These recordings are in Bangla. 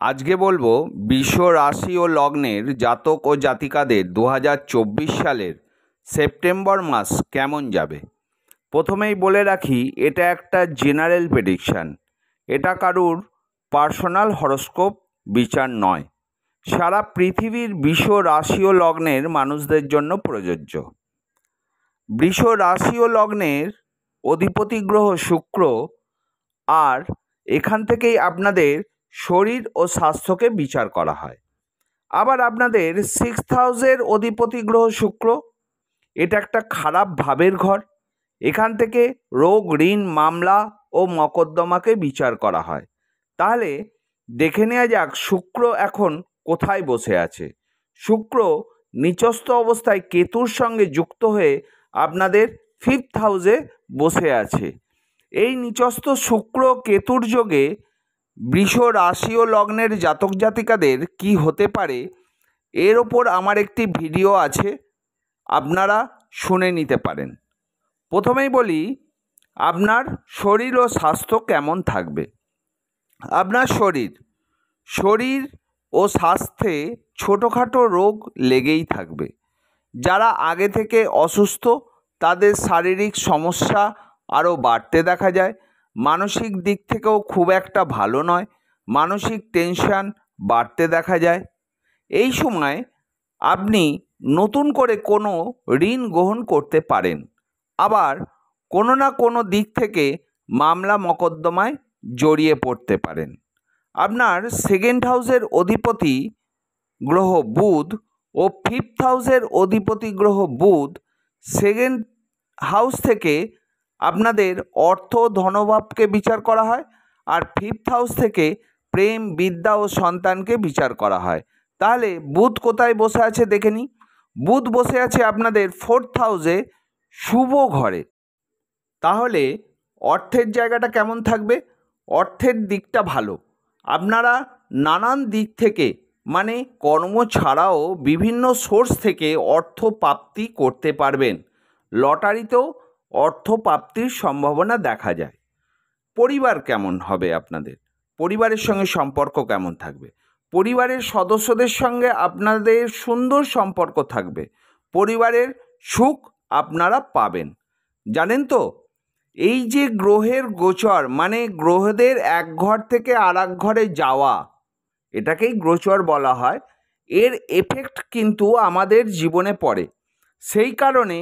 আজকে বলবো বৃষ রাশি ও লগ্নের জাতক ও জাতিকাদের 2024 সালের সেপ্টেম্বর মাস কেমন যাবে। প্রথমেই বলে রাখি, এটা একটা জেনারেল প্রেডিকশান, এটা কারুর পার্সোনাল হরোস্কোপ বিচার নয়। সারা পৃথিবীর বৃষ রাশি ও লগ্নের মানুষদের জন্য প্রযোজ্য। বৃষ রাশি ও লগ্নের অধিপতি গ্রহ শুক্র, আর এখান থেকেই আপনাদের শরীর ও স্বাস্থ্যকে বিচার করা হয়। আবার আপনাদের 6th হাউসের অধিপতি গ্রহ শুক্র, এটা একটা খারাপ ভাবের ঘর। এখান থেকে রোগ, ঋণ, মামলা ও মকদ্দমাকে বিচার করা হয়। তাহলে দেখে নেওয়া যাক শুক্র এখন কোথায় বসে আছে। শুক্র নিচস্থ অবস্থায় কেতুর সঙ্গে যুক্ত হয়ে আপনাদের 5th হাউসে বসে আছে। এই নিচস্থ শুক্র কেতুর যোগে বৃষ রাশি ও লগ্নের জাতক জাতিকাদের কি হতে পারে, এর ওপর আমার একটি ভিডিও আছে, আপনারা শুনে নিতে পারেন। প্রথমেই বলি, আপনার শরীর ও স্বাস্থ্য কেমন থাকবে। আপনার শরীর ও স্বাস্থ্যে ছোটোখাটো রোগ লেগেই থাকবে। যারা আগে থেকে অসুস্থ তাদের শারীরিক সমস্যা আরও বাড়তে দেখা যায়। মানসিক দিক থেকেও খুব একটা ভালো নয়, মানসিক টেনশন বাড়তে দেখা যায়। এই সময় আপনি নতুন করে কোনো ঋণ গ্রহণ করতে পারেন, আবার কোনো না কোনো দিক থেকে মামলা মকদ্দমায় জড়িয়ে পড়তে পারেন। আপনার 2nd হাউসের অধিপতি গ্রহ বুধ ও 5th হাউসের অধিপতি গ্রহ বুধ 2nd হাউস থেকে আপনাদের অর্থ ধনভাবকে বিচার করা হয়, আর 5th হাউস থেকে প্রেম, বিদ্যা ও সন্তানকে বিচার করা হয়। তাহলে বুধ কোথায় বসে আছে দেখে নিই। বুধ বসে আছে আপনাদের 4th হাউসে শুভ ঘরে। তাহলে অর্থের জায়গাটা কেমন থাকবে? অর্থের দিকটা ভালো। আপনারা নানান দিক থেকে, মানে কর্ম ছাড়াও বিভিন্ন সোর্স থেকে অর্থ প্রাপ্তি করতে পারবেন। লটারিতেও অর্থ প্রাপ্তির সম্ভাবনা দেখা যায়। পরিবার কেমন হবে আপনাদের? পরিবারের সঙ্গে সম্পর্ক কেমন থাকবে? পরিবারের সদস্যদের সঙ্গে আপনাদের সুন্দর সম্পর্ক থাকবে। পরিবারের সুখ আপনারা পাবেন। জানেন তো, এই যে গ্রহের গোচর, মানে গ্রহদের এক ঘর থেকে আর এক ঘরে যাওয়া, এটাকেই গোচর বলা হয়। এর এফেক্ট কিন্তু আমাদের জীবনে পড়ে। সেই কারণে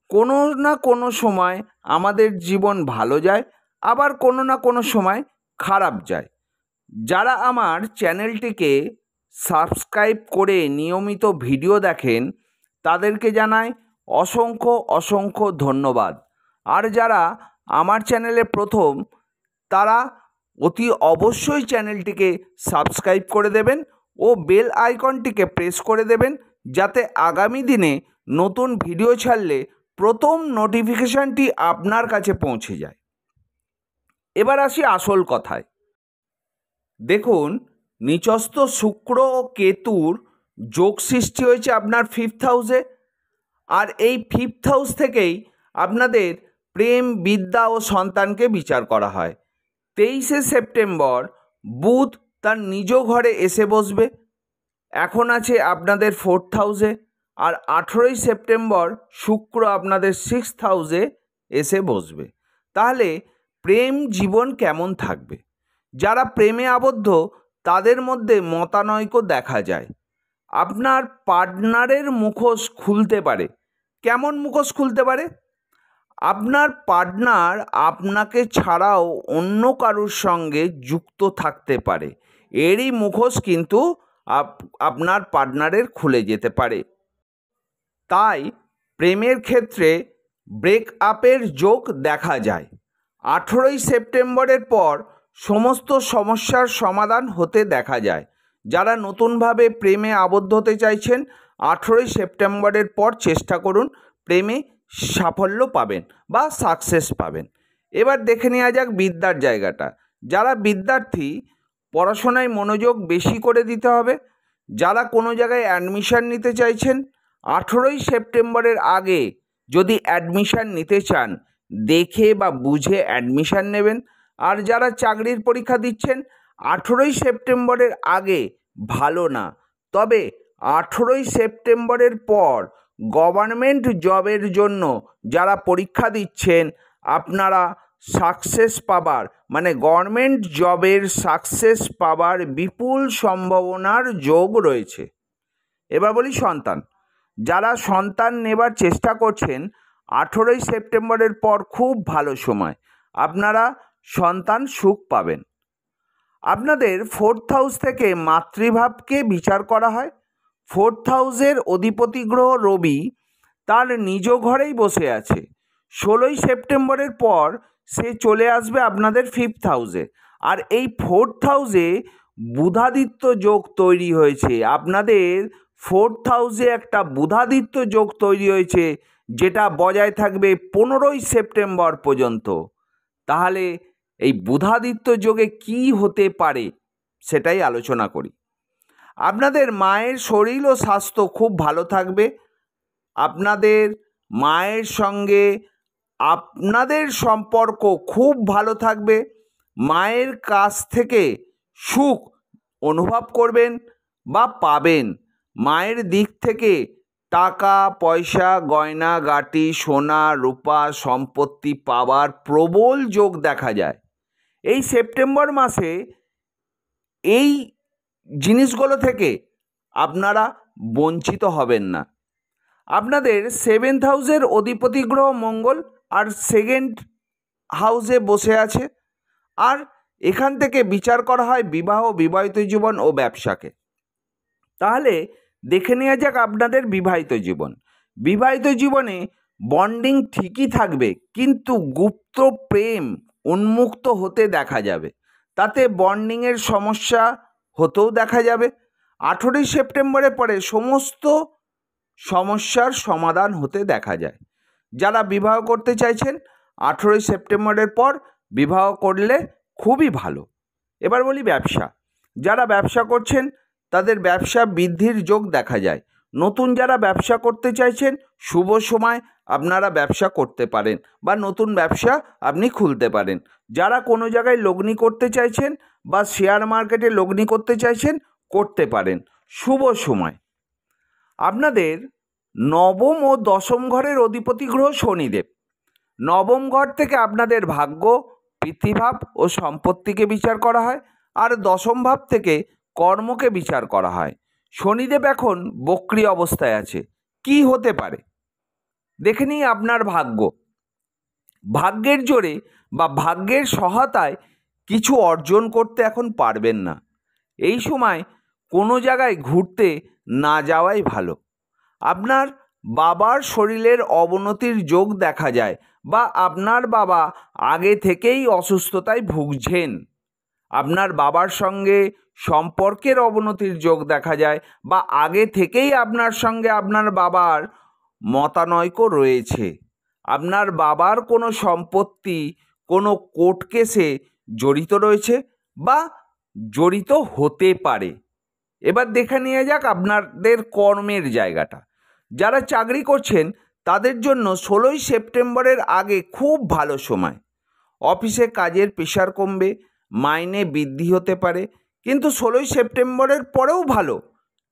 কোনো না কোনো সময় আমাদের জীবন ভালো যায়, আবার কোনো না কোনো সময় খারাপ যায়। যারা আমার চ্যানেলটিকে সাবস্ক্রাইব করে নিয়মিত ভিডিও দেখেন তাদেরকে জানাই অসংখ্য অসংখ্য ধন্যবাদ। আর যারা আমার চ্যানেলে প্রথম, তারা অতি অবশ্যই চ্যানেলটিকে সাবস্ক্রাইব করে দেবেন ও বেল আইকনটিকে প্রেস করে দেবেন, যাতে আগামী দিনে নতুন ভিডিও ছাড়লে প্রথম নোটিফিকেশানটি আপনার কাছে পৌঁছে যায়। এবার আসি আসল কথায়। দেখুন, নিচস্থ শুক্র ও কেতুর যোগ সৃষ্টি হয়েছে আপনার 5th হাউসে, আর এই 5th হাউস থেকেই আপনাদের প্রেম, বিদ্যা ও সন্তানকে বিচার করা হয়। 23শে সেপ্টেম্বর বুধ তার নিজ ঘরে এসে বসবে, এখন আছে আপনাদের 4th হাউসে। আর 18ই সেপ্টেম্বর শুক্র আপনাদের 6th হাউসে এসে বসবে। তাহলে প্রেম জীবন কেমন থাকবে? যারা প্রেমে আবদ্ধ তাদের মধ্যে মতানৈক্য দেখা যায়। আপনার পার্টনারের মুখোশ খুলতে পারে। কেমন মুখোশ খুলতে পারে? আপনার পার্টনার আপনাকে ছাড়াও অন্য কারোর সঙ্গে যুক্ত থাকতে পারে। এরই মুখোশ কিন্তু আপনার পার্টনারের খুলে যেতে পারে। তাই প্রেমের ক্ষেত্রে ব্রেকআপের যোগ দেখা যায়। 18ই সেপ্টেম্বরের পর সমস্ত সমস্যার সমাধান হতে দেখা যায়। যারা নতুনভাবে প্রেমে আবদ্ধ হতে চাইছেন, 18ই সেপ্টেম্বরের পর চেষ্টা করুন, প্রেমে সাফল্য পাবেন বা সাকসেস পাবেন। এবার দেখে নেওয়া যাক বিদ্যার জায়গাটা। যারা বিদ্যার্থী, পড়াশোনায় মনোযোগ বেশি করে দিতে হবে। যারা কোনো জায়গায় অ্যাডমিশান নিতে চাইছেন, 18ই সেপ্টেম্বরের আগে যদি অ্যাডমিশান নিতে চান, দেখে বা বুঝে অ্যাডমিশান নেবেন। আর যারা চাকরির পরীক্ষা দিচ্ছেন, 18ই সেপ্টেম্বরের আগে ভালো না, তবে 18ই সেপ্টেম্বরের পর গভর্নমেন্ট জবের জন্য যারা পরীক্ষা দিচ্ছেন আপনারা সাকসেস পাবার মানে গভর্নমেন্ট জবের সাকসেস পাবার বিপুল সম্ভাবনার যোগ রয়েছে। এবার বলি সন্তান, যারা সন্তান নেবার চেষ্টা করছেন 18ই সেপ্টেম্বরের পর খুব ভালো সময়, আপনারা সন্তান সুখ পাবেন। আপনাদের 4th হাউস থেকে মাতৃভাবকে বিচার করা হয়। 4th হাউসের অধিপতি গ্রহ রবি তার নিজ ঘরেই বসে আছে। 16ই সেপ্টেম্বরের পর সে চলে আসবে আপনাদের 5th হাউসে। আর এই 4th হাউসে বুধাদিত্য যোগ তৈরি হয়েছে। আপনাদের 4th হাউসে একটা বুধাদিত্য যোগ তৈরি হয়েছে, যেটা বজায় থাকবে 15ই সেপ্টেম্বর পর্যন্ত। তাহলে এই বুধাদিত্য যোগে কি হতে পারে সেটাই আলোচনা করি। আপনাদের মায়ের শরীর ও স্বাস্থ্য খুব ভালো থাকবে। আপনাদের মায়ের সঙ্গে আপনাদের সম্পর্ক খুব ভালো থাকবে। মায়ের কাছ থেকে সুখ অনুভব করবেন বা পাবেন। মায়ের দিক থেকে টাকা পয়সা গয়না গাটি সোনা রূপা সম্পত্তি পাওয়ার প্রবল যোগ দেখা যায়। এই সেপ্টেম্বর মাসে এই জিনিসগুলো থেকে আপনারা বঞ্চিত হবেন না। আপনাদের 7th হাউসের অধিপতি গ্রহ মঙ্গল আর 2nd হাউসে বসে আছে। আর এখান থেকে বিচার করা হয় বিবাহ, বিবাহিত জীবন ও ব্যবসাকে। তাহলে দেখে নেওয়া যাক আপনাদের বিবাহিত জীবন। বিবাহিত জীবনে বন্ডিং ঠিকই থাকবে, কিন্তু গুপ্ত প্রেম উন্মুক্ত হতে দেখা যাবে। তাতে বন্ডিংয়ের সমস্যা হতেও দেখা যাবে। 18ই সেপ্টেম্বরের পরে সমস্ত সমস্যার সমাধান হতে দেখা যায়। যারা বিবাহ করতে চাইছেন 18ই সেপ্টেম্বরের পর বিবাহ করলে খুবই ভালো। এবার বলি ব্যবসা। যারা ব্যবসা করছেন তাদের ব্যবসা বৃদ্ধির যোগ দেখা যায়। নতুন যারা ব্যবসা করতে চাইছেন শুভ সময় আপনারা ব্যবসা করতে পারেন বা নতুন ব্যবসা আপনি খুলতে পারেন। যারা কোনো জায়গায় লগ্নি করতে চাইছেন বা শেয়ার মার্কেটে লগ্নি করতে চাইছেন করতে পারেন, শুভ সময়। আপনাদের 9ম ও 10ম ঘরের অধিপতি গ্রহ শনিদেব। 9ম ঘর থেকে আপনাদের ভাগ্য, পৃথিভাব ও সম্পত্তিকে বিচার করা হয়। আর 10ম ভাব থেকে কর্মকে বিচার করা হয়। শনিদেব এখন বক্রী অবস্থায় আছে। কি হতে পারে দেখে নিই আপনার ভাগ্য। ভাগ্যের জোরে বা ভাগ্যের সহায়তায় কিছু অর্জন করতে এখন পারবেন না। এই সময় কোনো জায়গায় ঘুরতে না যাওয়াই ভালো। আপনার বাবার শরীরের অবনতির যোগ দেখা যায় বা আপনার বাবা আগে থেকেই অসুস্থতায় ভুগছেন। আপনার বাবার সঙ্গে সম্পর্কের অবনতির যোগ দেখা যায় বা আগে থেকেই আপনার সঙ্গে আপনার বাবার মতানৈক্য রয়েছে। আপনার বাবার কোনো সম্পত্তি কোনো কোর্ট কেসে জড়িত রয়েছে বা জড়িত হতে পারে। এবার দেখে নিয়ে যাক আপনাদের কর্মের জায়গাটা। যারা চাকরি করছেন তাদের জন্য 16ই সেপ্টেম্বরের আগে খুব ভালো সময়। অফিসে কাজের প্রেশার কমবে, মাইনে বৃদ্ধি হতে পারে। কিন্তু 16ই সেপ্টেম্বরের পরেও ভালো,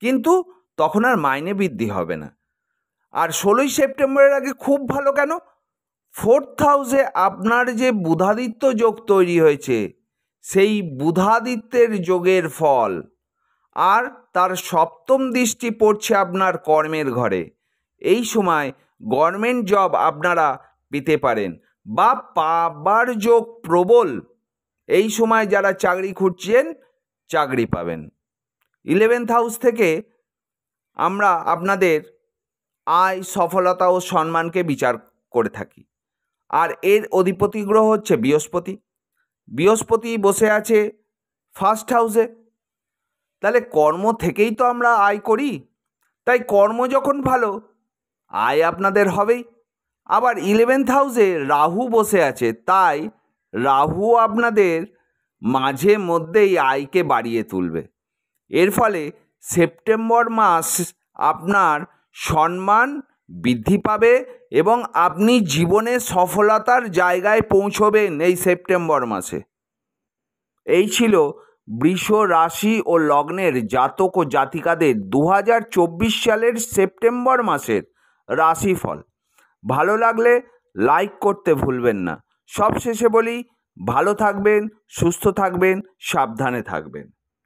কিন্তু তখন আর মাইনে বৃদ্ধি হবে না। আর 16ই সেপ্টেম্বরের আগে খুব ভালো কেন? 4th হাউসে আপনার যে বুধাদিত্য যোগ তৈরি হয়েছে সেই বুধাদিত্যের যোগের ফল আর তার 7ম দৃষ্টি পড়ছে আপনার কর্মের ঘরে। এই সময় গভর্নমেন্ট জব আপনারা পেতে পারেন বা পাবার যোগ প্রবল। এই সময় যারা চাকরি খুঁজছেন চাকরি পাবেন। 11th হাউস থেকে আমরা আপনাদের আয়, সফলতা ও সম্মানকে বিচার করে থাকি। আর এর অধিপতি গ্রহ হচ্ছে বৃহস্পতি। বৃহস্পতি বসে আছে 1st হাউসে। তাহলে কর্ম থেকেই তো আমরা আয় করি, তাই কর্ম যখন ভালো আয় আপনাদের হবেই। আবার 11th হাউসে রাহু বসে আছে, তাই রাহু আপনাদের মাঝে মধ্যেই আয়কে বাড়িয়ে তুলবে। এর ফলে সেপ্টেম্বর মাস আপনার সম্মান বৃদ্ধি পাবে এবং আপনি জীবনে সফলতার জায়গায় পৌঁছবেন এই সেপ্টেম্বর মাসে। এই ছিল বৃষ রাশি ও লগ্নের জাতক ও জাতিকাদের 2024 সালের সেপ্টেম্বর মাসের রাশিফল। ভালো লাগলে লাইক করতে ভুলবেন না। সবশেষে বলি, ভালো থাকবেন, সুস্থ থাকবেন, সাবধানে থাকবেন।